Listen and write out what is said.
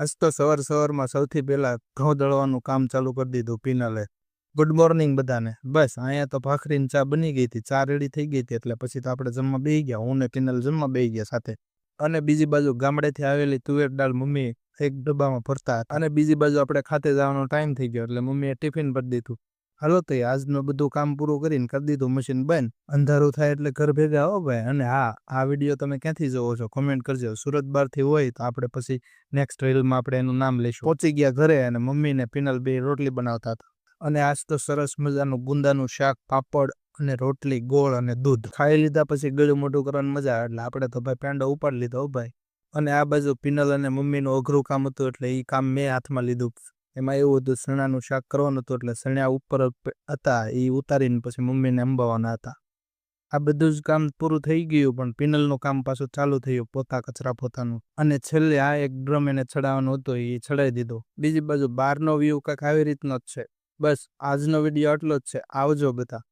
આજ તો સવારમાં સૌથી પહેલા ઘઉં દળવાનું કામ ચાલુ કરી દીધું પિનલે. ગુડ મોર્નિંગ બધાને. બસ અહીંયા તો ભાખરી ને ચા બની ગઈ હતી, ચા રેડી થઈ ગઈ હતી, એટલે પછી તો આપણે જમવા બેસી ગયા. હું ને પિનલ જમવા બેસી ગયા સાથે. અને બીજી બાજુ ગામડેથી આવેલી તુવેર દાળ મમ્મી એક ડબ્બામાં ભરતા હતા. અને બીજી બાજુ આપણે ખાતે જવાનો ટાઈમ થઈ ગયો એટલે મમ્મીએ ટિફિન ભરી દીધું. હાલો તો આજનું બધું કામ પૂરું કરીને કરી દીધું મશીન બંધ. અંધારું થાય એટલે ઘર ભેગા હો ભાઈ. અને હા, આ વિડીયો તમે ક્યાંથી જોવો છો કોમેન્ટ કરજો. સુરત બહારથી હોય તો આપણે પછી નેક્સ્ટ રીલમાં આપણે એનું નામ લઈશું. પહોંચી ગયા ઘરે અને મમ્મી ને પિનલ બે રોટલી બનાવતા હતા. અને આજ તો સરસ મજાનું ગુંદાનું શાક, પાપડ અને રોટલી, ગોળ અને દૂધ ખાઈ લીધા. પછી ગળું મોઢું કરવાની મજા આવે એટલે આપણે તો ભાઈ પેંડો ઉપાડી લીધો ભાઈ. અને આ બાજુ પિનલ અને મમ્મીનું અઘરું કામ હતું એટલે એ કામ મેં હાથમાં લીધું. એમાં એવું હતું, ચણાનું શાક કરવાનું હતું એટલે ચણા ઉપર હતા એ ઉતારીને પછી મમ્મીને અંબાવાના હતા. આ બધું જ કામ પૂરું થઈ ગયું પણ પિનલનું કામ પાછું ચાલુ થયું, પોતા કચરા પોતાનું. અને છેલ્લે આ એક ડ્રમ એને ચડાવવાનો હતો એ ચડાવી દીધો. બીજી બાજુ બહારનો વ્યૂ કંઈક આવી રીતનો જ છે. બસ આજનો વિડીયો આટલો જ છે. આવજો બધા.